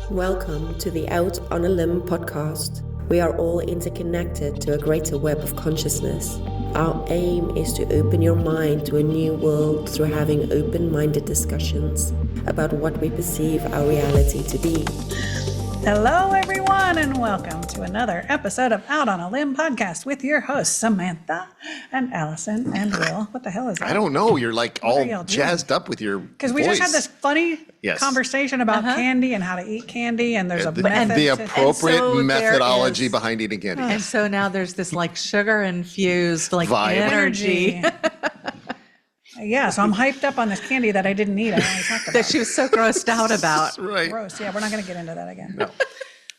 Welcome to the Out on a Limb podcast. We are all interconnected to a greater web of consciousness. Our aim is to open your mind to a new world through having open-minded discussions about what we perceive our reality to be. Hello, everyone, and welcome to another episode of Out on a Limb podcast with your hosts, Samantha and Allison and Will. What the hell is that? I don't know. You're like all y'all doing? jazzed up with your Because we just had this funny Yes. conversation about candy and how to eat candy, and there's a method. the to- appropriate so there methodology is- behind eating candy. And so now there's this like sugar infused like Vibe. energy Yeah, so I'm hyped up on this candy that I didn't eat. I only talked about. that she was so grossed out about. Right. Gross. Yeah, we're not going to get into that again. No.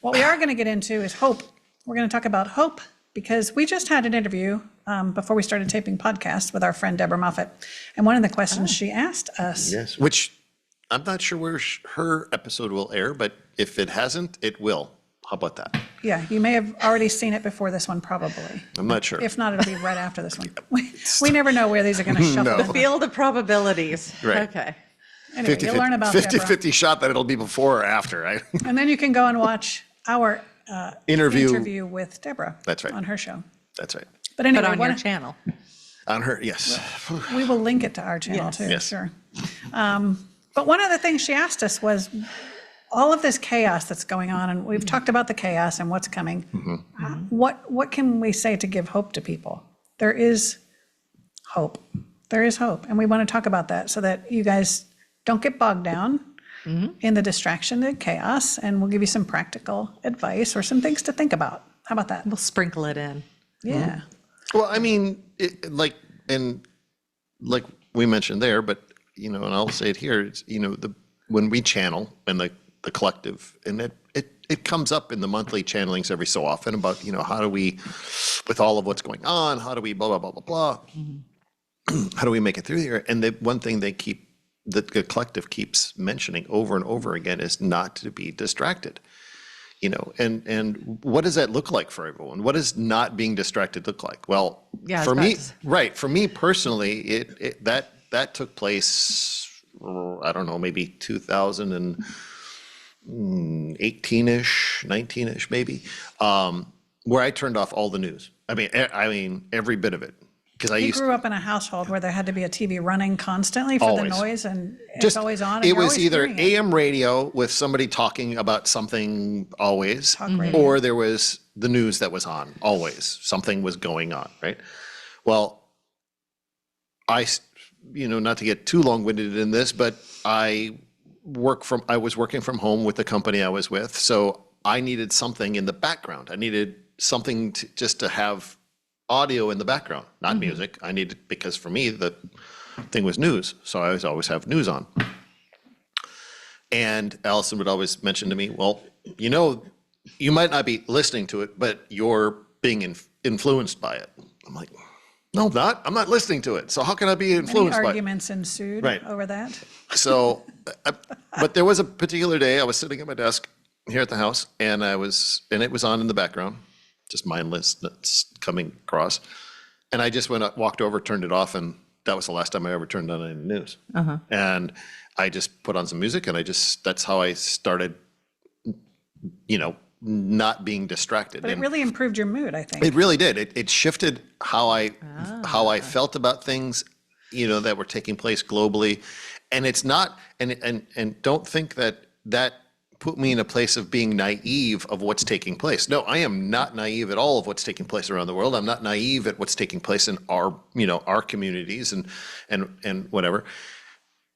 What we are going to get into is hope. We're going to talk about hope because we just had an interview before we started taping podcasts with our friend Deborah Moffat. And one of the questions she asked us. Yes. Which I'm not sure where her episode will air, but if it hasn't, it will. How about that? Yeah, you may have already seen it before this one, probably. I'm not sure. If not, it'll be right after this one. We never know where these are going to shuffle No. in. Feel the probabilities. Right. Okay. Anyway, you'll learn about 50-50 shot that it'll be before or after, right? Deborah. And then you can go and watch our interview with Deborah. That's right. On her show. That's right. But anyway, But on your channel. On her, yes. we will link it to our channel Yes. too, Yes. sure. But one of the things she asked us was all of this chaos that's going on, and we've talked about the chaos and what's coming. What can we say to give hope to people? There is hope. There is hope. And we want to talk about that so that you guys don't get bogged down in the distraction and chaos, and we'll give you some practical advice or some things to think about. How about that? We'll sprinkle it in. Yeah. Well, I mean, like we mentioned there, but, and I'll say it here, it's, when we channel and the collective, and it comes up in the monthly channelings every so often about, how do we, with all of what's going on, how do we blah, blah, blah, blah, blah. How do we make it through here? And the one thing the collective keeps mentioning over and over again is not to be distracted. And what does that look like for everyone? What does not being distracted look like? Well, Yeah, I was for about me, to say. right, for me personally, that took place, I don't know, maybe 2018-ish, 19-ish maybe, where I turned off all the news. I mean, every bit of it. Because You grew up in a household where there had to be a TV running constantly for Always. the noise, and it's always on. And It you're was always either hearing it. AM radio with somebody talking about something always, radio. or there was the news that was on always. Something was going on, right? Well, not to get too long-winded in this, but I was working from home with the company I was with, so I needed something in the background. I needed something just to have audio in the background, not music. I needed, because for me, the thing was news. So I always have news on. And Allison would always mention to me, well, you might not be listening to it, but you're being influenced by it. I'm like, no, I'm not. I'm not listening to it. So how can I be Many influenced by it? arguments ensued Right. over that. So, but there was a particular day I was sitting at my desk here at the house, and it was on in the background, just mindless that's coming across. And I just walked over, turned it off, and that was the last time I ever turned on any news. And I just put on some music, and that's how I started, not being distracted. But it And really improved your mood, I think. it really did. It shifted how I felt about things, that were taking place globally. And it's not, and don't think that put me in a place of being naive of what's taking place. No, I am not naive at all of what's taking place around the world. I'm not naive at what's taking place in our communities and whatever.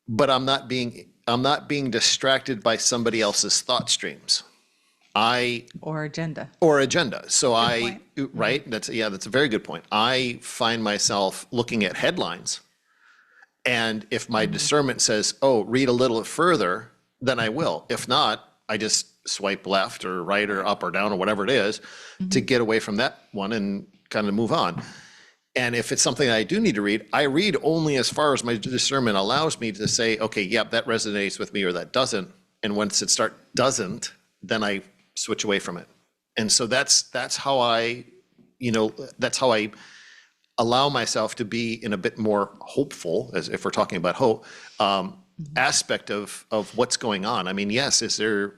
But I'm not being distracted by somebody else's thought streams. Or agenda. So point. right? That's a very good point. I find myself looking at headlines, and if my discernment says, oh, read a little further, then I will. If not, I just swipe left or right or up or down or whatever it is to get away from that one and kind of move on. And if it's something I do need to read, I read only as far as my discernment allows me to say, okay, yep, that resonates with me or that doesn't. And once it doesn't, then I switch away from it. And so that's how I allow myself to be in a bit more hopeful, as if we're talking about hope, aspect of what's going on. I mean, yes, is there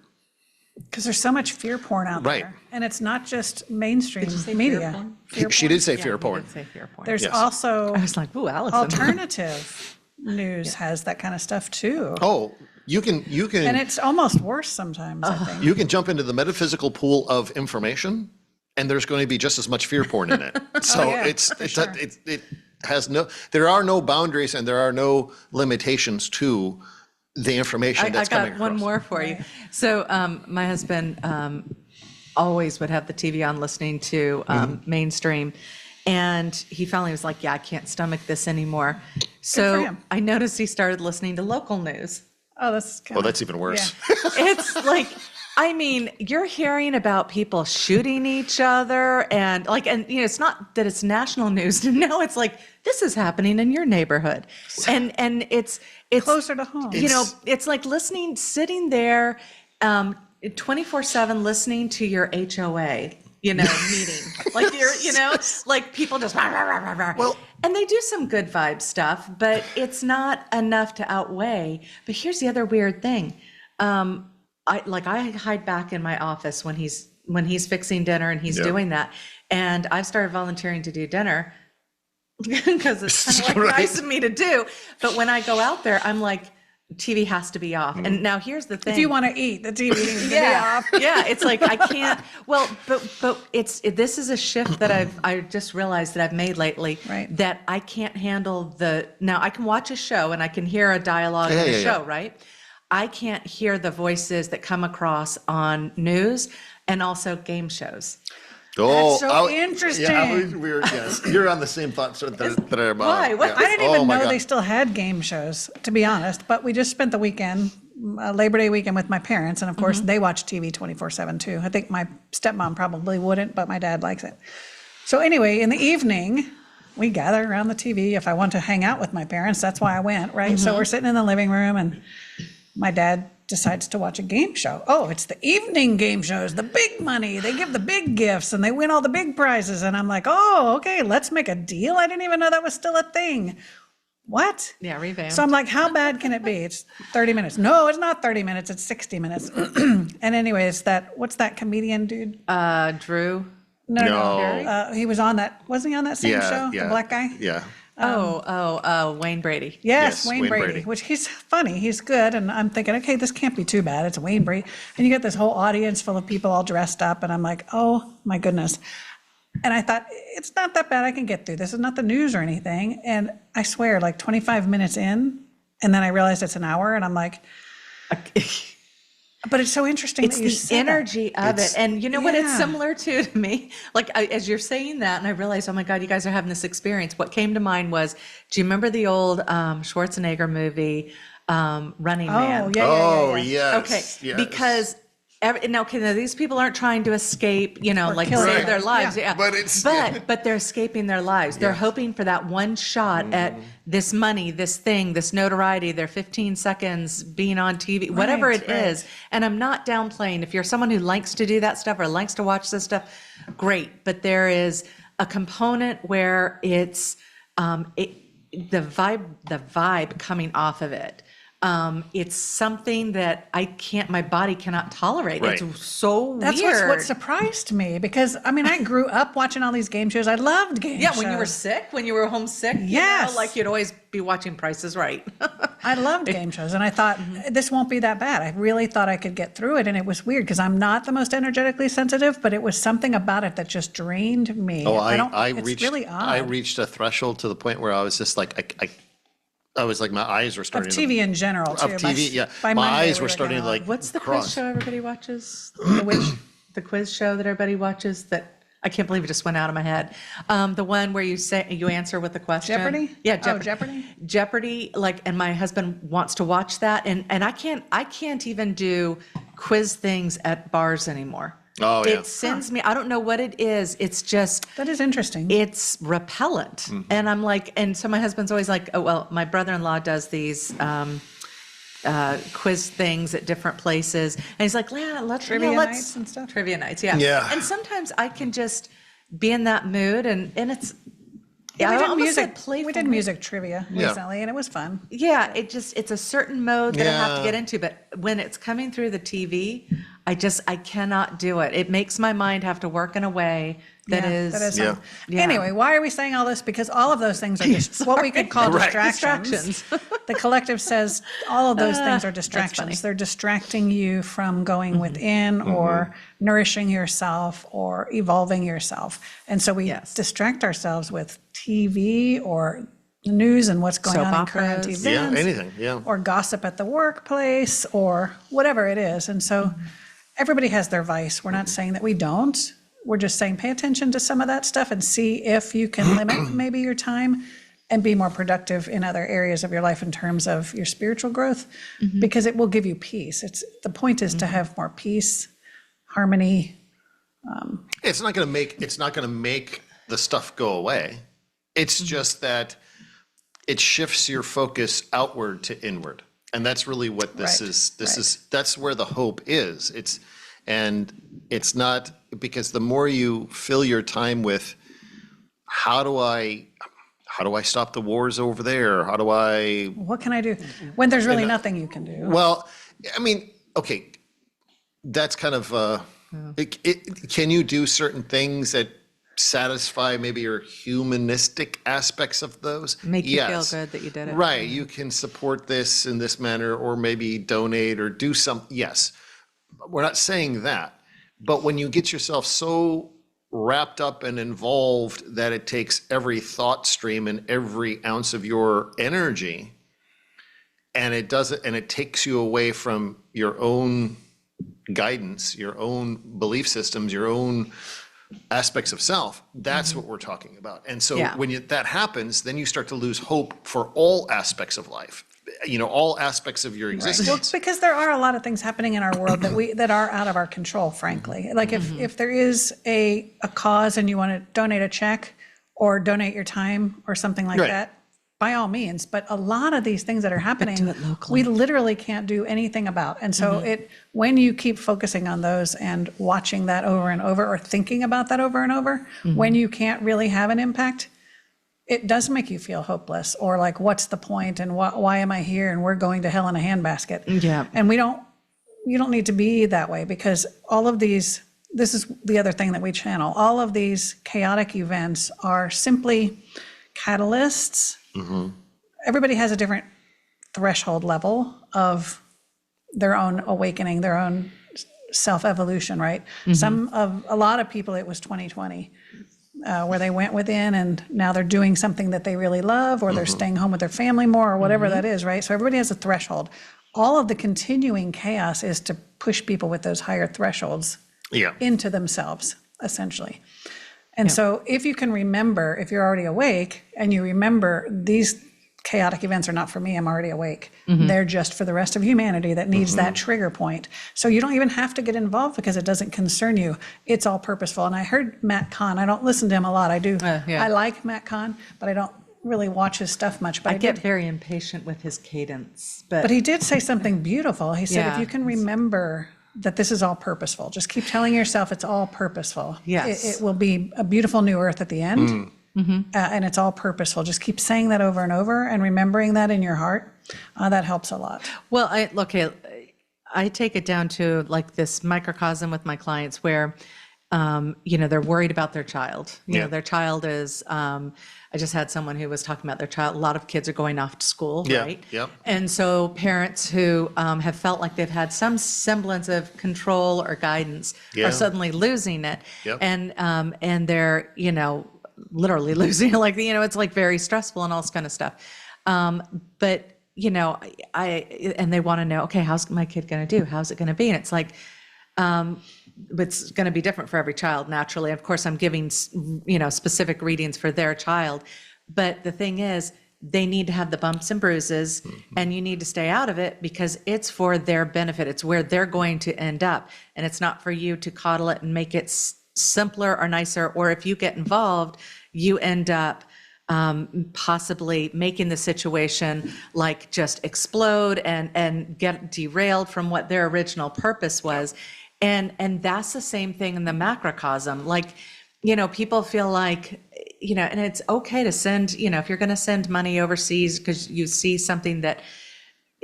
Because there's so much fear porn out Right. there. And it's not just mainstream say media. fear porn? Fear She porn. did say Yeah, fear you porn. did say fear porn. There's Yes. also I was like, ooh, Allison. alternative news has that kind of stuff too. Oh, you And can it's almost worse sometimes, I think. you can jump into the metaphysical pool of information, and there's going to be just as much fear porn in it. So yeah, it has there are no boundaries and there are no limitations to the information I that's got coming one across. more for you. So my husband always would have the TV on listening to mainstream. And he finally was like, yeah, I can't stomach this anymore. for So him. I noticed he started listening to local news. Oh, that's kind Well, that's even worse. It's like, I mean, you're hearing about people shooting each other and it's not that it's national news. No, it's like, this is happening in your neighborhood. And it's closer to home. It's like sitting there 24/7 listening to your HOA, meeting. Like like people just, rah, rah, rah, rah, rah. Well- And they do some good vibe stuff, but it's not enough to outweigh. But here's the other weird thing. I hide back in my office when he's fixing dinner and he's doing that. And I've started volunteering to do dinner because it's kind of like Right. nice of me to do. But when I go out there, I'm like, TV has to be off. And now here's the thing. If you want to eat, the TV needs to be Yeah, off. yeah. It's like I can't. Well, but this is a shift that I just realized that I've made lately. Right. That I can't handle now. I can watch a show and I can hear a dialogue in a yeah. show, right? I can't hear the voices that come across on news and also game shows. Oh, so interesting. Yes, you're on the same thought that I'm on. Why? What? Yeah. I didn't Oh even my know God. they still had game shows, to be honest. But we just spent the weekend, Labor Day weekend, with my parents, and of course they watch TV 24/7 too. I think my stepmom probably wouldn't, but my dad likes it. So anyway, in the evening, we gather around the TV. If I want to hang out with my parents, that's why I went, right? So we're sitting in the living room, and my dad decides to watch a game show. Oh, it's the evening game shows, the big money. They give the big gifts and they win all the big prizes. And I'm like, oh, okay, let's make a deal. I didn't even know that was still a thing. What? Yeah, revamped. So I'm like, how bad can it be? It's 30 minutes. No, it's not 30 minutes. It's 60 minutes. And anyways, what's that comedian dude? Drew. No. He was on that, wasn't he on that same show? The black guy? Yeah. Wayne Brady. Yes, Yes, Wayne Wayne Brady, Brady. which he's funny, he's good, and I'm thinking, okay, this can't be too bad. It's Wayne Brady, and you get this whole audience full of people all dressed up, and I'm like, oh my goodness. And I thought, it's not that bad, I can get through. This is not the news or anything. And I swear, like 25 minutes in, and then I realized it's an hour, and I'm like, but it's so interesting It's that you the said that. energy of it. And you know what it's Yeah. similar to me? Like as you're saying that, and I realized, oh my God, you guys are having this experience. What came to mind was, do you remember the old Schwarzenegger movie, Running Man? Oh, yeah. yes. Okay, yes. because now these people aren't trying to escape, like kill save each their other. lives. Yeah. Yeah. But they're escaping their lives. They're hoping for that one shot at this money, this thing, this notoriety, their 15 seconds being on TV, whatever it is. And I'm not downplaying. If you're someone who likes to do that stuff or likes to watch this stuff, great. But there is a component where it's the vibe coming off of it. It's something that my body cannot tolerate. Right. It's so That's weird. what surprised me, because I mean, I grew up watching all these game shows. I loved game shows. Yeah, when you were sick, when you were homesick, Yes. like you'd always be watching Price is Right. I loved game shows, and I thought this won't be that bad. I really thought I could get through it, and it was weird because I'm not the most energetically sensitive, but it was something about it that just drained me. Oh, it's reached really odd. I reached a threshold to the point where I was just like I was like, my eyes were of starting TV in general too. of TV, yeah. by My Monday, eyes we were starting to kinda like What's the cross. quiz show everybody watches? The quiz show that everybody watches that I can't believe it just went out of my head. The one where you answer with a question. Jeopardy? Yeah, Oh, Jeopardy. Jeopardy? Jeopardy, and my husband wants to watch that, and I can't even do quiz things at bars anymore. Oh, yeah. It sends me. I don't know what it is. It's just. That is interesting. It's repellent. And I'm like, and so my husband's always like, oh, well, my brother-in-law does these quiz things at different places. And he's like, yeah, let's. Trivia let's, nights and stuff? Trivia nights, yeah. Yeah. And sometimes I can just be in that mood and it's. Yeah, I we did almost said music. We playful did mood. music trivia recently, and it was fun. Yeah, it's a certain mode that I have to Yeah. get into. But when it's coming through the TV, I cannot do it. It makes my mind have to work in a way that is. Yeah. Anyway, why are we saying all this? Because all of those things are just what we could call Right. distractions. The collective says all of those things are distractions. They're distracting you from going within or nourishing yourself or evolving yourself. And so we distract ourselves with TV or the news and what's going Soap on in current operas. events. Yeah, anything, yeah. Or gossip at the workplace or whatever it is. And so everybody has their vice. We're not saying that we don't. We're just saying pay attention to some of that stuff and see if you can limit maybe your time and be more productive in other areas of your life in terms of your spiritual growth, because it will give you peace. The point is to have more peace, harmony. It's not going to make the stuff go away. It's just that it shifts your focus outward to inward. And that's really what this is. That's where the hope is. It's not, because the more you fill your time with how do I stop the wars over there? What can I do? When there's really nothing you can do. Well, I mean, okay, that's kind of, can you do certain things that satisfy maybe your humanistic aspects of those? Make you feel Yes. good that you did it. Right, you can support this in this manner, or maybe donate or do some, yes. We're not saying that. But when you get yourself so wrapped up and involved that it takes every thought stream and every ounce of your energy, and it takes you away from your own guidance, your own belief systems, your own aspects of self, that's what we're talking about. And so when that happens, then you start to lose hope for all aspects of life, all aspects of your existence. Well, because there are a lot of things happening in our world that are out of our control, frankly. Like if there is a cause and you want to donate a check or donate your time or something like that, by all means. But a lot of these things that are happening, we literally can't do anything about. And so when you keep focusing on those and watching that over and over, or thinking about that over and over, when you can't really have an impact, it does make you feel hopeless, or like, what's the point, and why am I here, and we're going to hell in a handbasket. Yeah. And you don't need to be that way, because all of these, this is the other thing that we channel, all of these chaotic events are simply catalysts. Everybody has a different threshold level of their own awakening, their own self-evolution, right? A lot of people, it was 2020. Where they went within and now they're doing something that they really love, or they're staying home with their family more, or whatever that is, right? So everybody has a threshold. All of the continuing chaos is to push people with those higher thresholds into themselves, essentially. And so if you can remember, if you're already awake and you remember these chaotic events are not for me, I'm already awake. They're just for the rest of humanity that needs that trigger point. So you don't even have to get involved because it doesn't concern you. It's all purposeful. And I heard Matt Kahn, I don't listen to him a lot. I do. I like Matt Kahn, but I don't really watch his stuff much. But I get very impatient with his cadence. But he did say something beautiful. He said, if you can remember that this is all purposeful, just keep telling yourself it's all purposeful. Yes. It will be a beautiful new earth at the end. And it's all purposeful. Just keep saying that over and over and remembering that in your heart. That helps a lot. Well, I take it down to like this microcosm with my clients where, they're worried about their child. Their child is, I just had someone who was talking about their child. A lot of kids are going off to school, right? Yep. And so parents who have felt like they've had some semblance of control or guidance are suddenly losing it. Yep. And they're, literally losing it. Like, it's like very stressful and all this kind of stuff. But and they want to know, okay, how's my kid going to do? How's it going to be? And it's like, it's going to be different for every child, naturally. Of course, I'm giving, specific readings for their child. But the thing is, they need to have the bumps and bruises, and you need to stay out of it because it's for their benefit. It's where they're going to end up. And it's not for you to coddle it and make it simpler or nicer. Or if you get involved, you end up possibly making the situation like just explode and get derailed from what their original purpose was. And that's the same thing in the macrocosm. Like, people feel like, and it's okay to send, if you're going to send money overseas because you see something that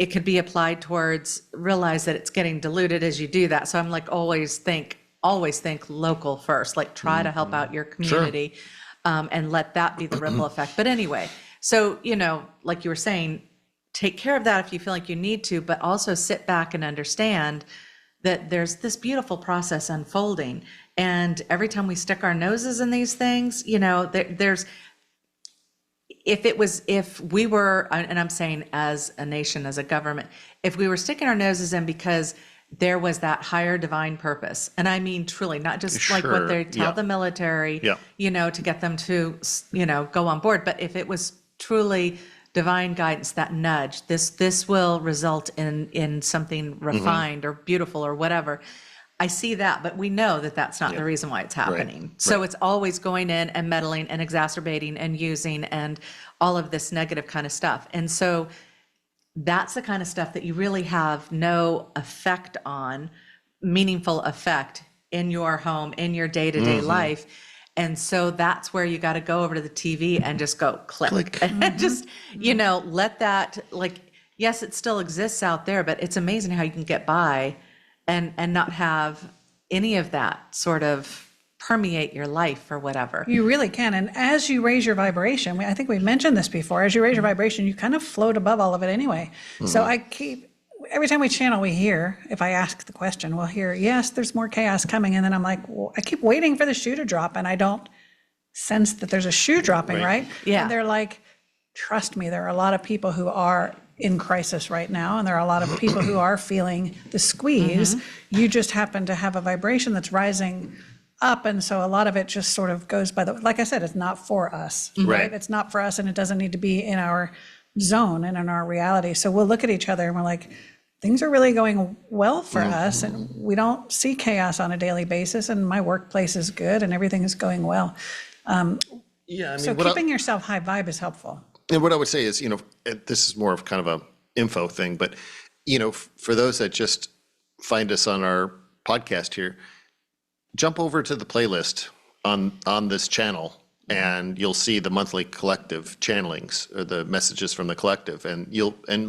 it could be applied towards, realize that it's getting diluted as you do that. So I'm like, always think local first, like try to help out your community, and let that be the ripple effect. But anyway, so, like you were saying, take care of that if you feel like you need to, but also sit back and understand that there's this beautiful process unfolding. And every time we stick our noses in these things, there's, if we were, and I'm saying as a nation, as a government, if we were sticking our noses in because there was that higher divine purpose, and I mean truly, not just like what they tell the military, to get them to, go on board, but if it was truly divine guidance, that nudge, this will result in something refined or beautiful or whatever. I see that, but we know that that's not the reason why it's happening. Right. So it's always going in and meddling and exacerbating and using and all of this negative kind of stuff. And so that's the kind of stuff that you really have no effect on, meaningful effect in your home, in your day-to-day life. And so that's where you got to go over to the TV and just go click. And just, let that, like, yes, it still exists out there, but it's amazing how you can get by and not have any of that sort of permeate your life or whatever. You really can. And as you raise your vibration, I think we've mentioned this before, as you raise your vibration, you kind of float above all of it anyway. So every time we channel, we hear, if I ask the question, we'll hear, yes, there's more chaos coming. And then I'm like, well, I keep waiting for the shoe to drop and I don't sense that there's a shoe dropping, right? Yeah. And they're like, trust me, there are a lot of people who are in crisis right now, and there are a lot of people who are feeling the squeeze. You just happen to have a vibration that's rising up, and so a lot of it just sort of goes by the, like I said, it's not for us, right? It's not for us, and it doesn't need to be in our zone and in our reality. So we'll look at each other and we're like, things are really going well for us, and we don't see chaos on a daily basis, and my workplace is good and everything is going well. So keeping yourself high vibe is helpful. And what I would say is, this is more of kind of a info thing, but, for those that just find us on our podcast here, jump over to the playlist on this channel and you'll see the monthly collective channelings or the messages from the collective, and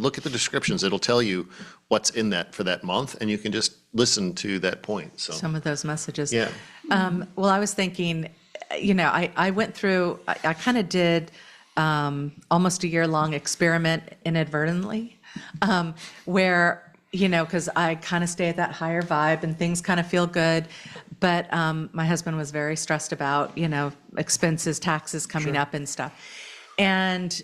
look at the descriptions. It'll tell you what's in that for that month, and you can just listen to that point. So some of those messages. Yeah. Well, I was thinking, I went through, I kind of did almost a year-long experiment inadvertently, where, because I kind of stay at that higher vibe and things kind of feel good. But my husband was very stressed about, expenses, taxes coming up and stuff. And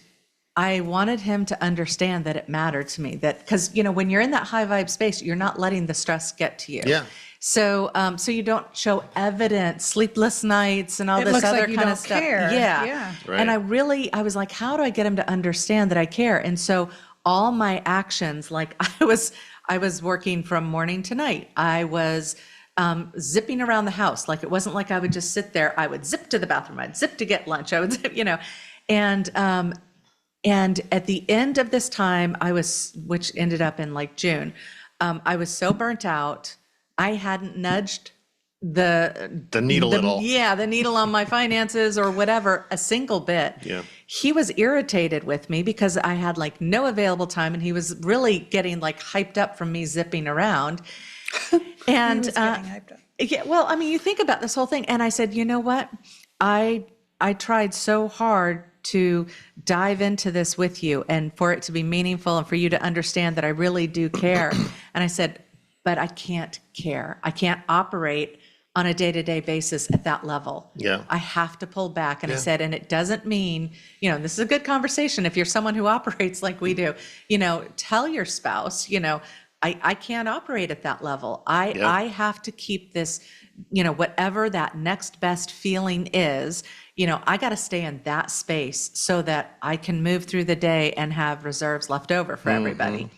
I wanted him to understand that it mattered to me, that because, when you're in that high vibe space, you're not letting the stress get to you. Yeah. So, so you don't show evidence, sleepless nights and all this other kind of stuff. Care. Yeah. Right. And I was like, how do I get him to understand that I care? And so all my actions, like I was working from morning to night. I was zipping around the house. Like it wasn't like I would just sit there. I would zip to the bathroom. I'd zip to get lunch. I would zip, and at the end of this time, which ended up in like June, I was so burnt out. I hadn't nudged the needle at all. Yeah, the needle on my finances or whatever, a single bit. Yeah. He was irritated with me because I had like no available time, and he was really getting like hyped up from me zipping around. And He was getting hyped up. Yeah, well, I mean, you think about this whole thing, and I said, you know what? I tried so hard to dive into this with you and for it to be meaningful and for you to understand that I really do care. And I said, but I can't care. I can't operate on a day-to-day basis at that level. Yeah. I have to pull back. And I said, and it doesn't mean, this is a good conversation. If you're someone who operates like we do, tell your spouse, I can't operate at that level. I have to keep this, whatever that next best feeling is, I got to stay in that space so that I can move through the day and have reserves left over for everybody.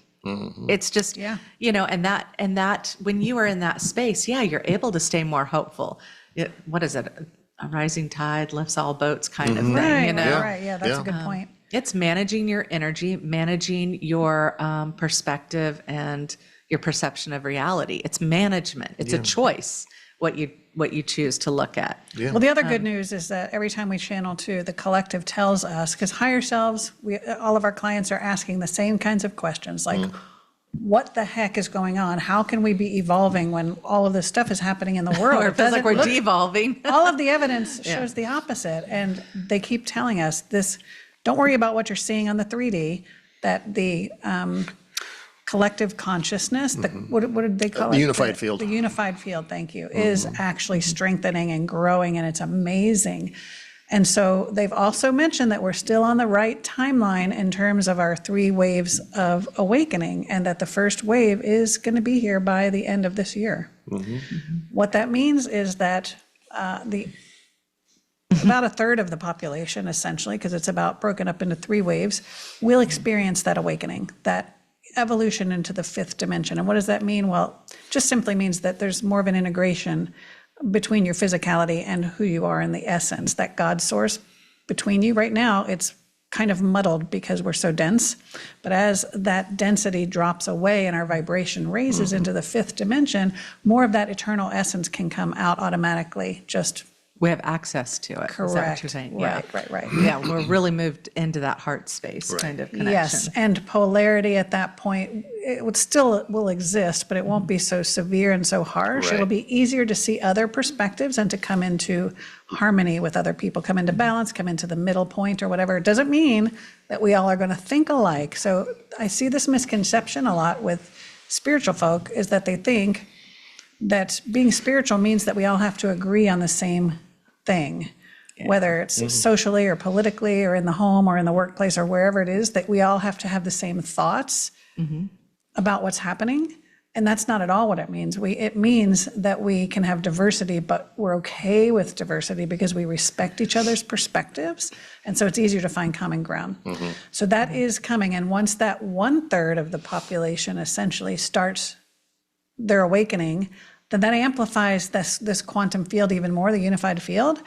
It's just, and that when you are in that space, you're able to stay more hopeful. What is it? A rising tide lifts all boats kind of thing, Right. Yeah, that's a good point. It's managing your energy, managing your perspective and your perception of reality. It's management. It's a choice what you choose to look at. Yeah. Well, the other good news is that every time we channel too, the collective tells us, because higher selves, all of our clients are asking the same kinds of questions, like, what the heck is going on? How can we be evolving when all of this stuff is happening in the world? Or it feels like we're devolving. All of the evidence shows the opposite. And they keep telling us this, don't worry about what you're seeing on the 3D, that the collective consciousness, what did they call it? The unified field. The unified field, thank you, is actually strengthening and growing, and it's amazing. And so they've also mentioned that we're still on the right timeline in terms of our 3 waves of awakening, and that the first wave is going to be here by the end of this year. What that means is that about a third of the population, essentially, because it's about broken up into 3 waves, will experience that awakening, that evolution into the 5th dimension. And what does that mean? Well, just simply means that there's more of an integration between your physicality and who you are in the essence, that God source between you. Right now, it's kind of muddled because we're so dense. But as that density drops away and our vibration raises into the 5th dimension, more of that eternal essence can come out automatically, just We have access to it. Is that what correct. you're saying? Right. Yeah, we're really moved into that heart space kind of connection. Yes, and polarity at that point, it will exist, but it won't be so severe and so harsh. Right. It'll be easier to see other perspectives and to come into harmony with other people, come into balance, come into the middle point or whatever. It doesn't mean that we all are going to think alike. So I see this misconception a lot with spiritual folk, is that they think that being spiritual means that we all have to agree on the same thing, whether it's socially or politically or in the home or in the workplace or wherever it is, that we all have to have the same thoughts about what's happening. And that's not at all what it means. It means that we can have diversity, but we're okay with diversity because we respect each other's perspectives. And so it's easier to find common ground. So that is coming. And once that 1/3 of the population essentially starts their awakening, then that amplifies this quantum field even more, the unified field.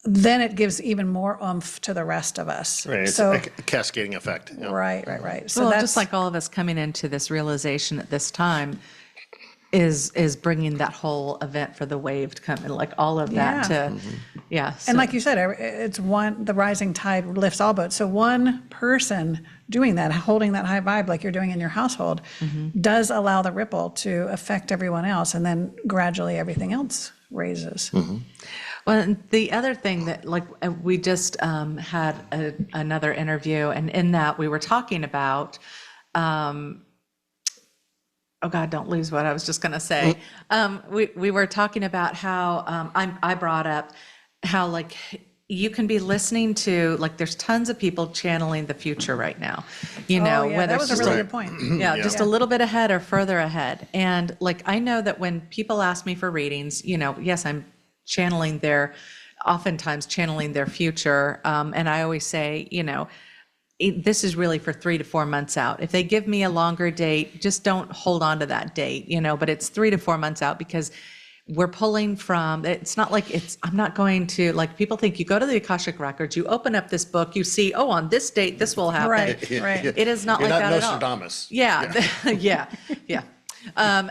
Then it gives even more oomph to the rest of us. Right, it's So, a cascading effect. Yeah. right. So Well, that's just like all of us coming into this realization at this time is bringing that whole event for the wave to come, and like all of that to, And like you said, it's the rising tide lifts all boats. So one person doing that, holding that high vibe like you're doing in your household, does allow the ripple to affect everyone else. And then gradually everything else raises. Well, and the other thing that, like, we just had another interview, and in that we were talking about, oh God, don't lose what I was just going to say. We were talking about how I brought up how, like, you can be listening to, like, there's tons of people channeling the future right now, whether that was it's a just really good point. just a little bit ahead or further ahead. And like, I know that when people ask me for readings, yes, I'm oftentimes channeling their future. And I always say, this is really for 3 to 4 months out. If they give me a longer date, just don't hold on to that date, but it's 3 to 4 months out, because we're pulling from, it's not like I'm not going to, like, people think you go to the Akashic Records, you open up this book, you see, on this date, this will happen. Right. It is not You're like not that at all. Nostradamus. Yeah. I'm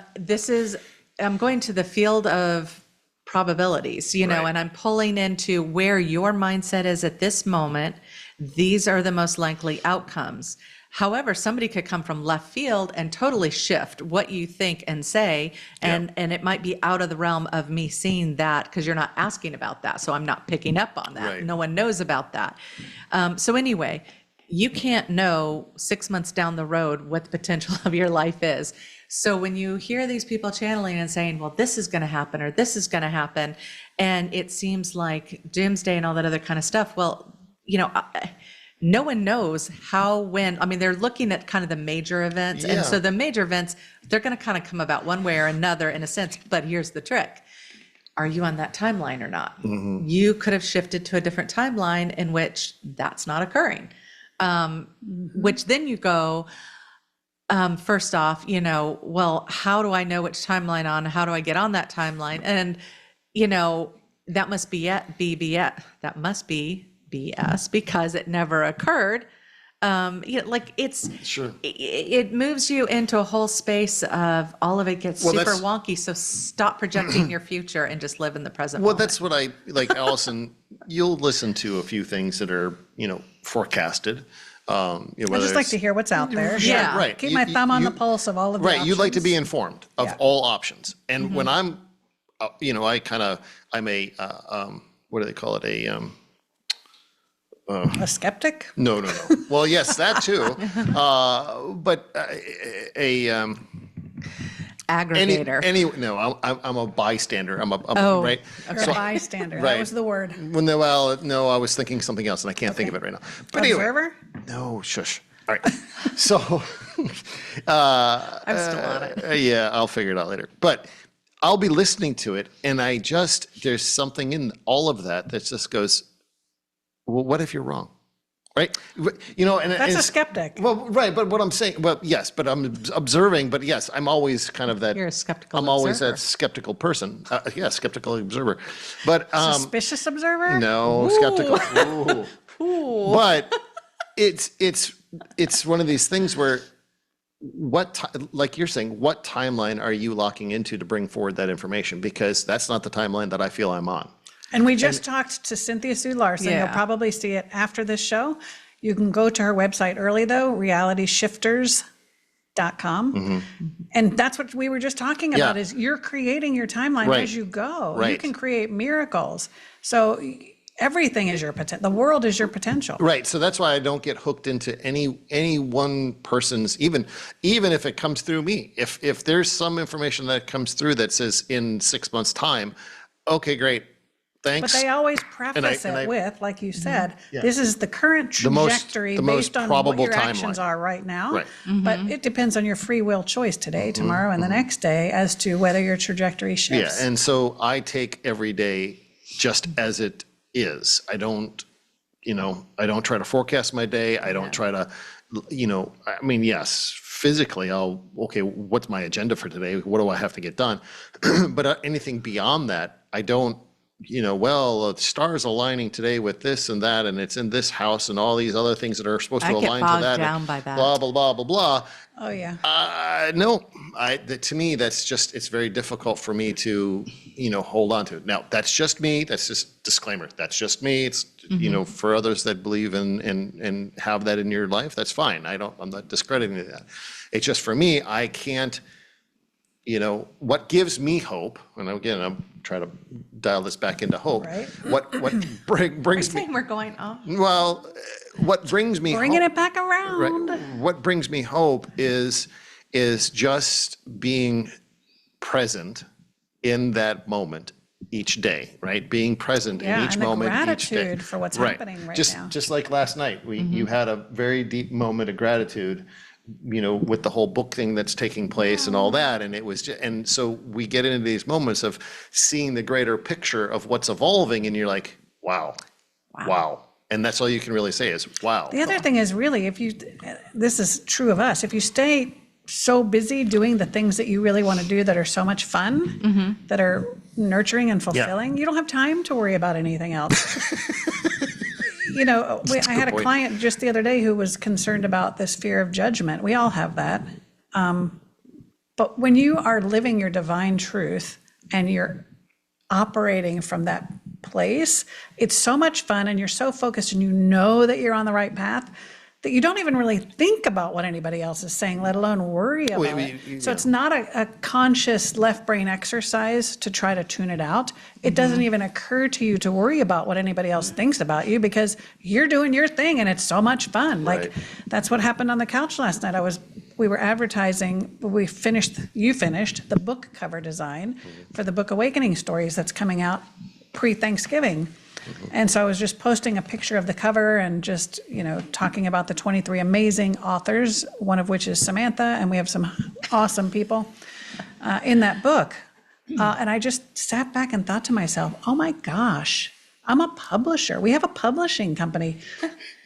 going to the field of probabilities, and I'm pulling into where your mindset is at this moment. These are the most likely outcomes. However, somebody could come from left field and totally shift what you think and say, and it might be out of the realm of me seeing that, because you're not asking about that, so I'm not picking up on that. Right. No one knows about that. So anyway, you can't know 6 months down the road what the potential of your life is. So when you hear these people channeling and saying, well, this is going to happen or this is going to happen, and it seems like doomsday and all that other kind of stuff, well, no one knows how, when. I mean, they're looking at kind of the major events. And so the major events, they're going to kind of come about one way or another in a sense. But here's the trick. Are you on that timeline or not? You could have shifted to a different timeline in which that's not occurring. Which then you go, first off, well, how do I know which timeline on? How do I get on that timeline? And, that must be that must be BS, because it never occurred. It moves you into a whole space of all of it gets super wonky. So stop projecting your future and just live in the present moment. That's what I like, Allison. You'll listen to a few things that are, forecasted, You know, I whether just like it's- to hear what's out there. Yeah. right. Keep You- my thumb on you- the pulse of all of the Right, you'd like to be options. informed of Yeah. all options. And when I'm, you know, I'm a, what do they call it? A skeptic? No. Well, yes, that too. But Aggregator. no, I'm a bystander. I'm Oh, right. Or a bystander. That right. was the word. Well, no, I was thinking something else and I can't think of it right now. But anyway, Observer? no, shush. All right. So, I'm still on it. yeah, I'll figure it out later. But I'll be listening to it, and there's something in all of that just goes, well, what if you're wrong? Right? You know, and That's a it's- skeptic. Well, right, but what I'm saying, well, yes, but I'm observing, but yes, I'm always kind of that. You're a skeptical I'm always observer. that skeptical person. Yeah, skeptical observer. But Suspicious observer? no, skeptical. Ooh. But it's one of these things where like you're saying, what timeline are you locking into to bring forward that information? Because that's not the timeline that I feel I'm on. And we just talked to Cynthia Sue Larson. Yeah. You'll probably see it after this show. You can go to her website early, though, realityshifters.com. And that's what we were just talking about, Yeah. is you're creating your timeline Right. as you go. You Right. can create miracles. So everything is your potential. The world is your potential. Right. So that's why I don't get hooked into any one person's, even if it comes through me. If there's some information that comes through that says in 6 months' time, okay, great. But Thanks. they always preface and it I- with, like you said, this is the current most- trajectory the most based on what probable your actions timeline. are right now. Right. But it depends on your free will choice today, tomorrow, and the next day as to whether your trajectory Yeah. shifts. And so I take every day just as it is. I don't try to forecast my day. I don't try to, I mean, yes, physically what's my agenda for today? What do I have to get done? But anything beyond that, I don't, the stars aligning today with this and that, and it's in this house and all these other things that are supposed to I get align to bogged that. down and by that. Blah, blah, blah, blah, blah. Oh, yeah. No, to me, it's very difficult for me to, hold on to. Now, that's just me. That's just disclaimer. That's just me. It's, for others that believe and have that in your life, that's fine. I'm not discrediting that. It's just for me, I can't, what gives me hope, and again, I'm trying to dial this back into hope. Right. What brings me, Saying we're going off. well, what brings me Bringing hope. it back around. Right. What brings me hope is just being present in that moment each day, right? Being present Yeah, in each and the moment each day. gratitude for what's happening right now. Just like last night, you had a very deep moment of gratitude, with the whole book thing that's taking place and all that, and it was and so we get into these moments of seeing the greater picture of what's evolving, and you're like, wow. And that's all you can really say is, wow. The other thing is really, this is true of us, if you stay so busy doing the things that you really want to do that are so much fun, that are nurturing and fulfilling, you don't have time to worry about anything else. I had a point. client just the other day who was concerned about this fear of judgment. We all have that. But when you are living your divine truth and you're operating from that place, it's so much fun and you're so focused and you know that you're on the right path that you don't even really think about what anybody else is saying, let alone worry about it. So it's not a conscious left brain exercise to try to tune it out. It doesn't even occur to you to worry about what anybody else thinks about you because you're doing your thing and it's so much fun. Right. Like that's what happened on the couch last night. We were advertising, you finished the book cover design for the book Awakening Stories that's coming out pre-Thanksgiving. And so I was just posting a picture of the cover and just, talking about the 23 amazing authors, one of which is Samantha, and we have some awesome people in that book. And I just sat back and thought to myself, oh my gosh, I'm a publisher. We have a publishing company.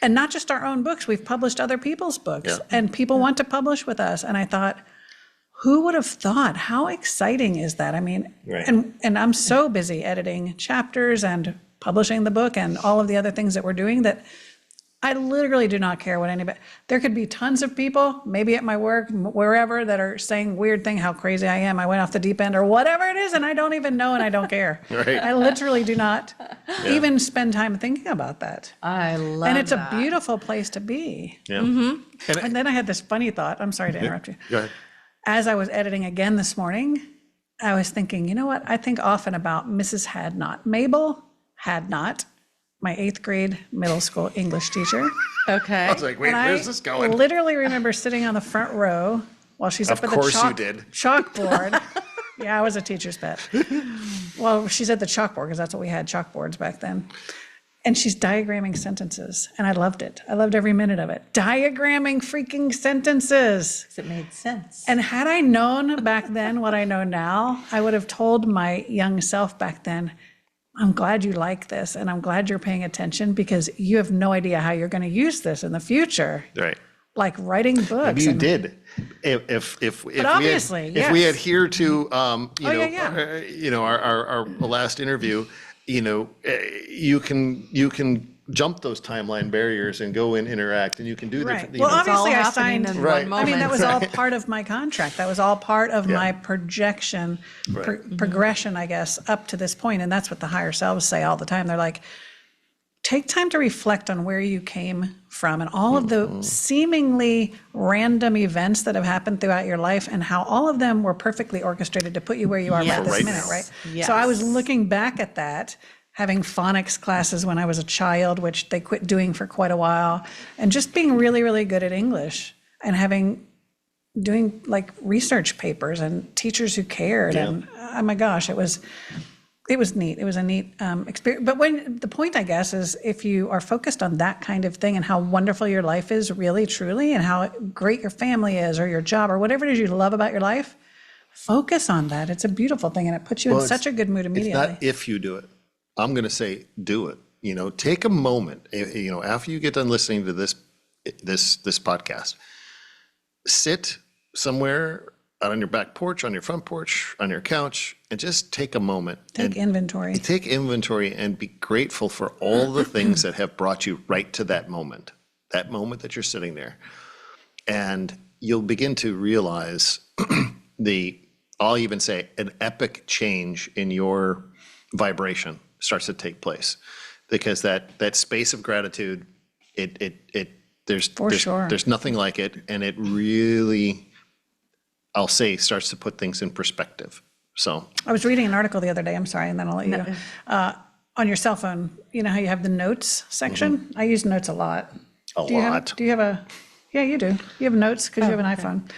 And not just our own books, we've published other people's books. Yeah. And people want to publish with us. And I thought, who would have thought? How exciting is that? I mean, Right. and I'm so busy editing chapters and publishing the book and all of the other things that we're doing that I literally do not care what anybody, there could be tons of people, maybe at my work, wherever, that are saying weird thing, how crazy I am, I went off the deep end or whatever it is, and I don't even know and I don't care. Right. I literally do not even spend time thinking about that. I love And it's that. a beautiful place to be. Yeah. And then I had this funny thought. I'm sorry to interrupt you. Go ahead. As I was editing again this morning, I was thinking, you know what? I think often about Mrs. Hadnot. Mabel Hadnot, my 8th grade middle school English teacher. Okay. I was like, wait, And where's this going? literally remember sitting on the front row while she's up Of at the course you did. chalkboard. Yeah, I was a teacher's pet. Well, she's at the chalkboard because that's what we had, chalkboards back then. And she's diagramming sentences, and I loved it. I loved every minute of it. Diagramming freaking sentences. It made sense. And had I known back then what I know now, I would have told my young self back then, I'm glad you like this, and I'm glad you're paying attention, because you have no idea how you're going to use this in the future. Right. Like writing books. Maybe you and- did. If obviously, if we yes. adhere to yeah. our last interview, you can jump those timeline barriers and go and interact, and you can do Right. the Well, It's all obviously I happening signed, in Right. one I mean, that was all moment. part of my contract. That was all part of Yeah. my projection, Right. progression, I guess, up to this point. And that's what the higher selves say all the time. They're like, take time to reflect on where you came from and all of the seemingly random events that have happened throughout your life, and how all of them were perfectly orchestrated to put you where you are right this Right minute, now. right? Yes. So I was looking back at that, having phonics classes when I was a child, which they quit doing for quite a while, and just being really, really good at English, and doing like research papers and teachers who cared. Yeah. And oh my gosh, it was neat. It was a neat experience. But the point, I guess, is if you are focused on that kind of thing and how wonderful your life is really, truly, and how great your family is, or your job, or whatever it is you love about your life, focus on that. It's a beautiful thing, and it puts you in such a good mood It's immediately. not if you do it. I'm going to say do it. Take a moment. After you get done listening to this podcast, sit somewhere out on your back porch, on your front porch, on your couch, and just take a moment. Take inventory. Take inventory and be grateful for all the things that have brought you right to that moment that you're sitting there. And you'll begin to realize I'll even say an epic change in your vibration starts to take place, because that space of gratitude, there's sure. there's nothing like it, and it really, I'll say, starts to put things in perspective. So I was reading an article the other day, I'm sorry, and then I'll let you go. On your cell phone, you know how you have the notes section? I use notes a lot. a Do you lot. do you have yeah, you do. You have notes because you have an iPhone.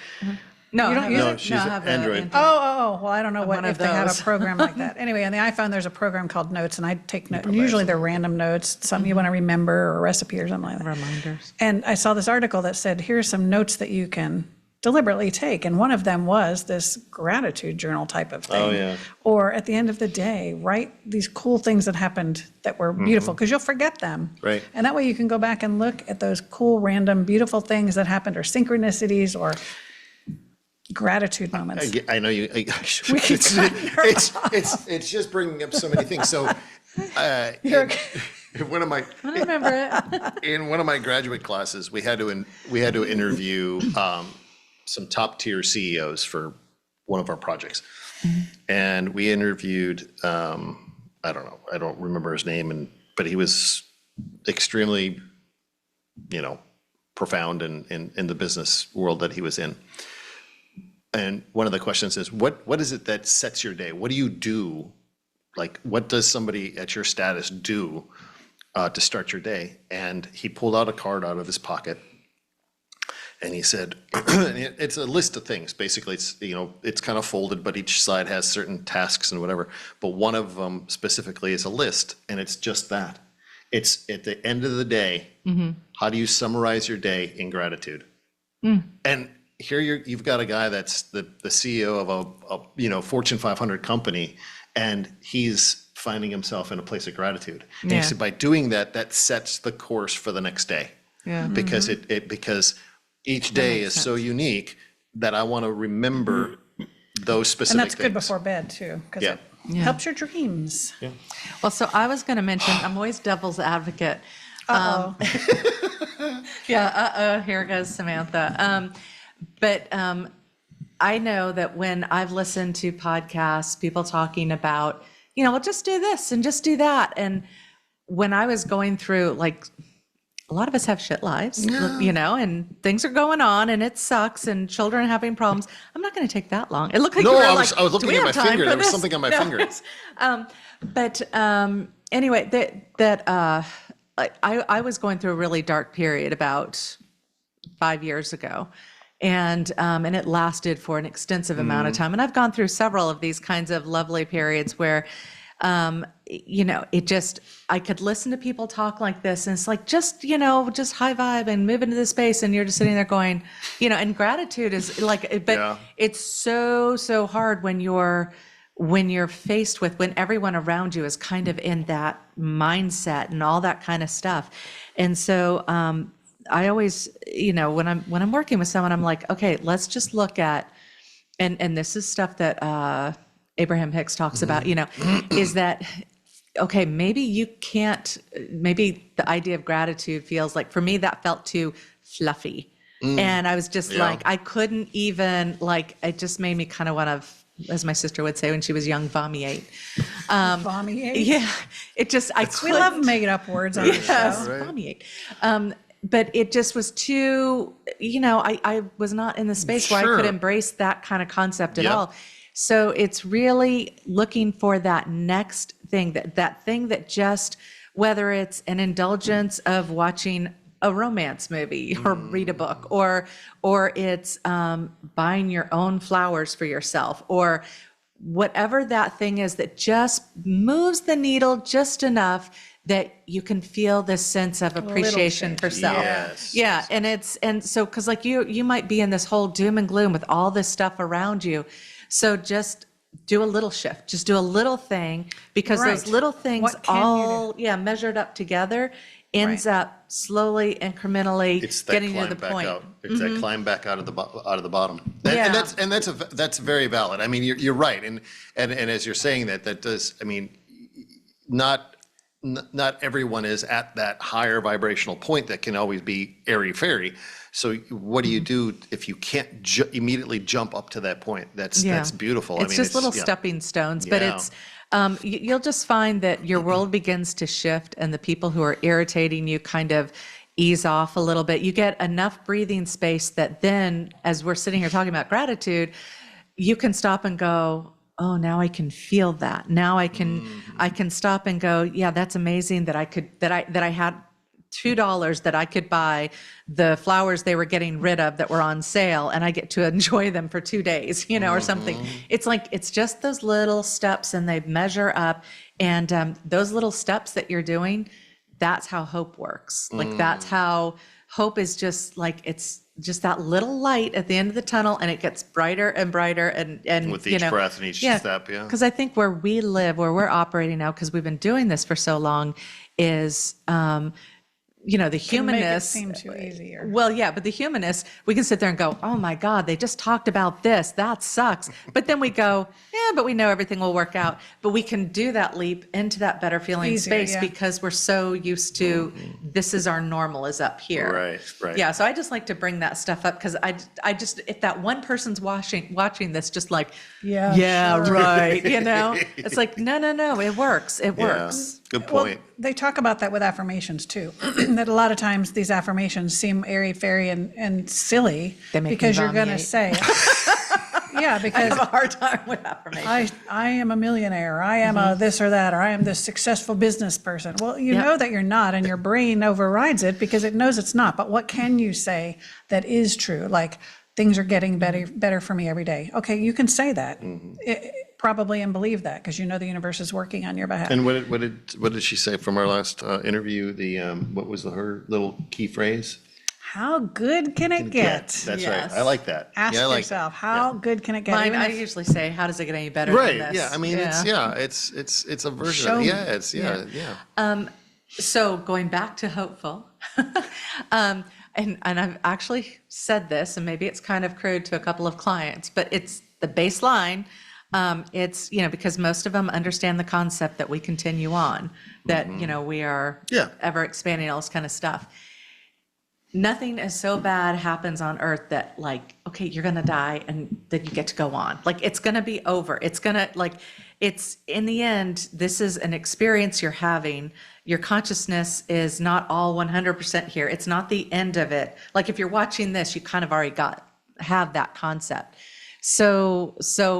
No, You don't I use have it? a- She's no, I an have a Android. Oh, well, I don't know one if of they have those. a program like that. Anyway, on the iPhone, there's a program called Notes, and I take notes. Usually they're random notes, something you want to remember, or a recipe or something like that. Reminders. And I saw this article that said, here's some notes that you can deliberately take. And one of them was this gratitude journal type of thing. Oh, yeah. Or at the end of the day, write these cool things that happened that were beautiful, because you'll forget them. Right. And that way you can go back and look at those cool, random, beautiful things that happened, or synchronicities, or gratitude moments. I know you. We can cut her It's just bringing up so many things. So, You're- in one of my I remember it. in one of my graduate classes, we had to interview some top tier CEOs for one of our projects, and we interviewed I don't remember his name, but he was extremely profound in the business world that he was in. And one of the questions is, what is it that sets your day? What do you do? Like, what does somebody at your status do to start your day? And he pulled out a card out of his pocket, and he said, it's a list of things. Basically, it's kind of folded, but each side has certain tasks and whatever. But one of them specifically is a list, and it's just that. It's at the end of the day, how do you summarize your day in gratitude? And here you've got a guy that's the CEO of a Fortune 500 company, and he's finding himself in a place of gratitude. And he Yeah. said by doing that, that sets the course for the next day. Yeah. Because because each day is so unique that I want to remember those specific And that's things. good before bed, too, because Yeah. it helps your dreams. Well, so I was going to mention, I'm always devil's advocate. Uh-oh. Yeah, here goes Samantha. But I know that when I've listened to podcasts, people talking about, well, just do this and just do that. And when I was going through, like, a lot of us have shit lives, and things are going on and it sucks and children are having problems. I'm not going to take that long. It looked like No, you were I like, was looking "Do we at my have time finger. for There was this?" something on my No. finger. Anyway, I was going through a really dark period about 5 years ago. And it lasted for an extensive amount of time. And I've gone through several of these kinds of lovely periods where, I could listen to people talk like this, and it's like, just high vibe and move into this space. And you're just sitting there going, and gratitude is like, but it's so hard when you're faced with, when everyone around you is kind of in that mindset and all that kind of stuff. And so, I always, when I'm working with someone, I'm like, okay, let's just look at, and this is stuff that Abraham Hicks talks about, is that, okay, maybe the idea of gratitude feels like, for me, that felt too fluffy. And I was just like, I couldn't even, like, it just made me kind of want to, as my sister would say when she was young, vomiate. Vomiate? Yeah, it just, We love made up words on this show. vomiate. But it just was too, I was not in the space where I could embrace that kind of concept at all. So it's really looking for that next thing, that thing that just, whether it's an indulgence of watching a romance movie or read a book, or it's buying your own flowers for yourself, or whatever that thing is that just moves the needle just enough that you can feel this sense of appreciation for self. Yes. Yeah. And so, cause like you might be in this whole doom and gloom with all this stuff around you. So just do a little shift, just do a little thing, because those little things What can you do? measured up together ends up slowly, incremently It's that getting climb to the back point. out. It's that climb back out of the bottom. And Yeah. that's very valid. I mean, you're right. And as you're saying that does, I mean, not everyone is at that higher vibrational point that can always be airy fairy. So what do you do if you can't immediately jump up to that point? That's beautiful. It's just little stepping stones, but it's, you'll just find that your world begins to shift, and the people who are irritating you kind of ease off a little bit. You get enough breathing space that then, as we're sitting here talking about gratitude, you can stop and go, oh, now I can feel that. Now I can stop and go, yeah, that's amazing that I had $2 that I could buy the flowers they were getting rid of that were on sale, and I get to enjoy them for 2 days, or something. It's like, it's just those little steps, and they measure up. And those little steps that you're doing, that's how hope works. Like, that's how hope is, just like, it's just that little light at the end of the tunnel, and it gets brighter and brighter. And with each breath and each step. Yeah. Because I think where we live, where we're operating now, because we've been doing this for so long, is, the humanists. Make it seem too easy. Well, yeah, but the humanists, we can sit there and go, oh my God, they just talked about this. That sucks. But then we go, yeah, but we know everything will work out. But we can do that leap into that better feeling space because we're so used to this is our normal, is up here. Right. Yeah, so I just like to bring that stuff up, because I just, if that one person's watching this, just like, sure. right, it's like, no, it works. It works. Good point. Well, they talk about that with affirmations too, that a lot of times these affirmations seem airy-fairy and silly because you're going to say, because I have a hard time with affirmations. I am a millionaire, I am a this or that, or I am this successful business person. Well, you know that you're not, and your brain overrides it because it knows it's not. But what can you say that is true? Like, things are getting better for me every day. Okay, you can say that, probably, and believe that, because the universe is working on your behalf. And what did she say from our last interview? What was her little key phrase? How good can it get? That's Yes. right. I like that. Ask I like yourself, that. how good can it get? Mine, Even I if- usually say, how does it get any better Right. than this? Yeah. I mean, it's a version Show of me. it. Yeah. So going back to hopeful, and I've actually said this, and maybe it's kind of crude to a couple of clients, but it's the baseline It's, because most of them understand the concept that we continue on, that, we are ever expanding, all this kind of stuff. Nothing is so bad happens on earth that like, okay, you're going to die and then you get to go on. Like, it's going to be over. It's going to it's in the end, this is an experience you're having. Your consciousness is not all 100% here. It's not the end of it. Like if you're watching this, you kind of already have that concept. So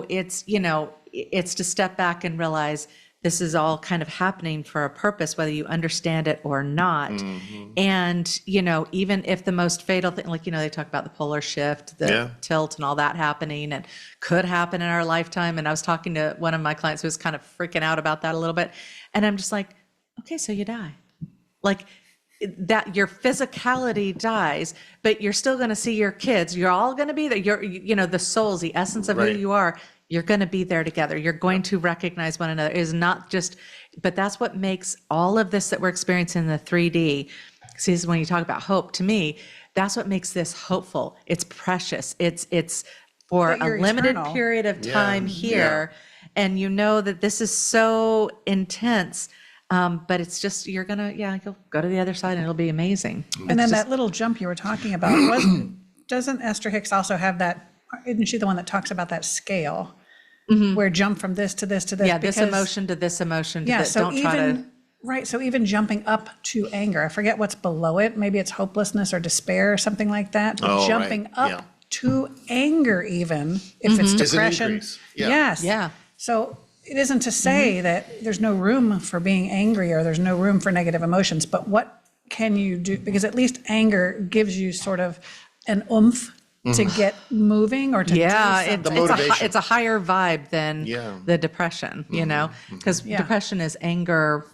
it's, it's to step back and realize this is all kind of happening for a purpose, whether you understand it or not. And, even if the most fatal thing, like, they talk about the polar shift, the tilt and all that happening and could happen in our lifetime. And I was talking to one of my clients who was kind of freaking out about that a little bit. And I'm just like, okay, so you die. Like that, your physicality dies, but you're still going to see your kids. You're all going to be there. You're, the souls, the essence of who you are. You're going to be there together. You're going to recognize one another. It's not just, but that's what makes all of this that we're experiencing in the 3D. See, this is when you talk about hope, to me, that's what makes this hopeful. It's precious. It's for a limited period of time here. And that this is so intense. But it's just, you're going to, you'll go to the other side and it'll be amazing. And then that little jump you were talking about, doesn't Esther Hicks also have that, isn't she the one that talks about that scale? Where jump from this to this to this. Yeah, this emotion to this emotion to this. So Don't try to. Right, so even jumping up to anger, I forget what's below it. Maybe it's hopelessness or despair or something like that. But jumping up to anger even, if it's depression. Is an increase. Yes. Yeah. So it isn't to say that there's no room for being angry or there's no room for negative emotions, but what can you do? Because at least anger gives you sort of an oomph to get moving or to do something. It's a higher vibe than the depression, because depression is anger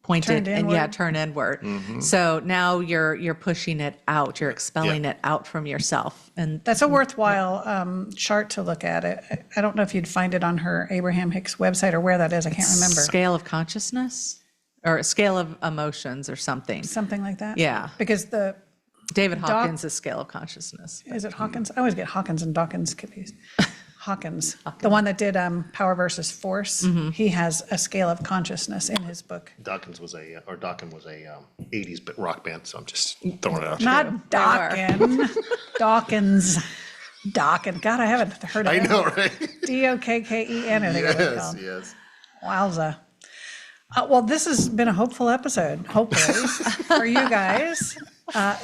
pointed and turn inward. So now you're pushing it out, you're expelling it out from yourself. And that's a worthwhile chart to look at. I don't know if you'd find it on her Abraham Hicks website or where that is. I can't remember. Scale of consciousness or a scale of emotions or something. Something like that. Yeah. Because David Hawkins' scale of consciousness. Is it Hawkins? I always get Hawkins and Dawkins confused. Hawkins, the one that did Power versus Force. He has a scale of consciousness in his book. Dawkins was a 80s rock band, so I'm just throwing it out. Not Dawkins. Dawkins. Dawkins. God, I haven't heard of it. I know, right? D-O-K-K-E-N, I think it's called. Yes. Wowza. Well, this has been a hopeful episode, hopefully, for you guys.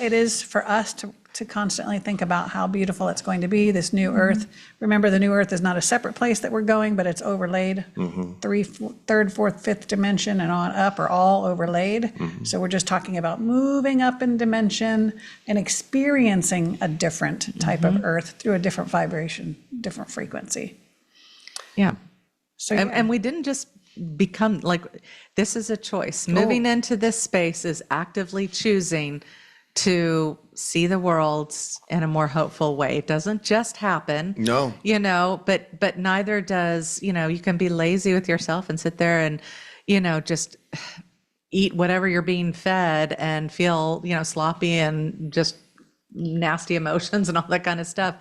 It is for us to constantly think about how beautiful it's going to be, this new earth. Remember, the new earth is not a separate place that we're going, but it's overlaid. Third, fourth, fifth dimension and on up are all overlaid. So we're just talking about moving up in dimension and experiencing a different type of earth through a different vibration, different frequency. Yeah. So and we didn't just become like, this is a choice. Moving into this space is actively choosing to see the world in a more hopeful way. It doesn't just happen. No. But neither does, you can be lazy with yourself and sit there and, just eat whatever you're being fed and feel, sloppy and just nasty emotions and all that kind of stuff.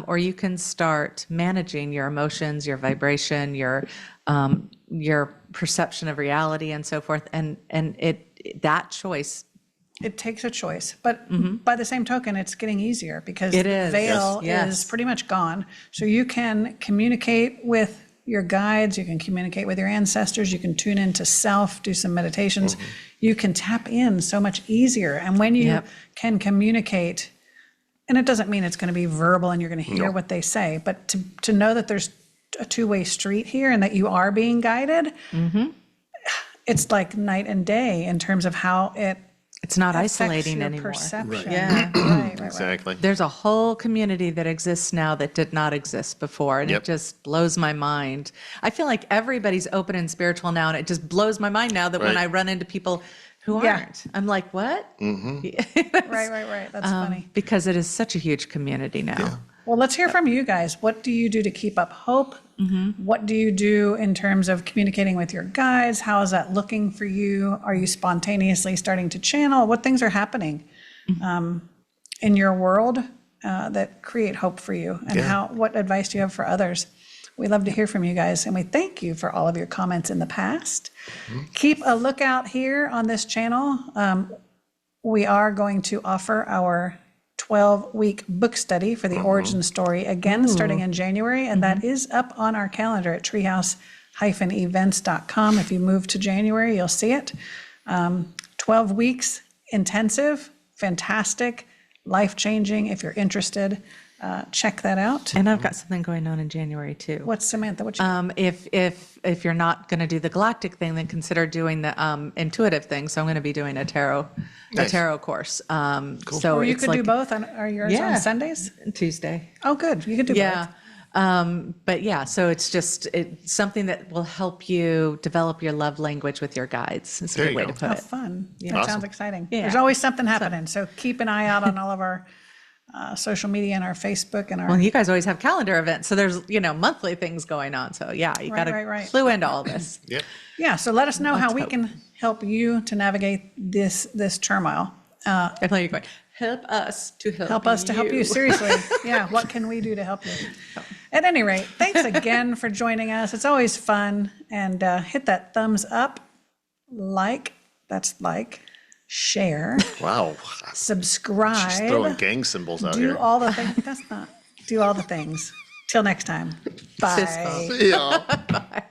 Or you can start managing your emotions, your vibration, your perception of reality and so forth. And that choice. It takes a choice, but by the same token, it's getting easier because the veil is pretty much gone. So you can communicate with your guides, you can communicate with your ancestors, you can tune into self, do some meditations. You can tap in so much easier. And when you can communicate, and it doesn't mean it's going to be verbal and you're going to hear what they say, but to know that there's a two-way street here and that you are being guided, it's like night and day in terms of how it's not isolating your anymore. Perception. Yeah. Right. Exactly. There's a whole community that exists now that did not exist before, and it just blows my mind. I feel like everybody's open and spiritual now, and it just blows my mind now that when I run into people who aren't, I'm like, what? Right. That's funny. Because it is such a huge community now. Yeah. Well, let's hear from you guys. What do you do to keep up hope? What do you do in terms of communicating with your guides? How is that looking for you? Are you spontaneously starting to channel? What things are happening in your world that create hope for you? And what advice do you have for others? We love to hear from you guys, and we thank you for all of your comments in the past. Keep a lookout here on this channel. We are going to offer our 12-week book study for the origin story again, starting in January, and that is up on our calendar at treehouse-events.com. If you move to January, you'll see it. 12 weeks, intensive, fantastic, life-changing. If you're interested, check that out. And I've got something going on in January too. What's Samantha? What you If you're not going to do the galactic thing, then consider doing the intuitive thing. So I'm going to be doing a tarot course. So or you it's could like do both. Are yours on Sundays? Tuesday. Oh, good. You could do both. But yeah, so it's something that will help you develop your love language with your guides. It's a There good you way go. to put How it. fun. That Awesome. sounds exciting. Yeah. There's always something happening. So keep an eye out on all of our social media and our Facebook and our. Well, you guys always have calendar events, so there's monthly things going on. So yeah, you got to right. clue into all this. Yep. Yeah, so let us know how Let's we hope. can help you to navigate this turmoil. Definitely, you're going. Help us to help. Help us to help you. Seriously. Yeah, what can we do to help you? At any rate, thanks again for joining us. It's always fun. And hit that thumbs up, share, Wow. subscribe. Just throwing gang symbols out Do here. all the things. Do all the things. Till next time. Bye. Fist bump. Yeah. Bye.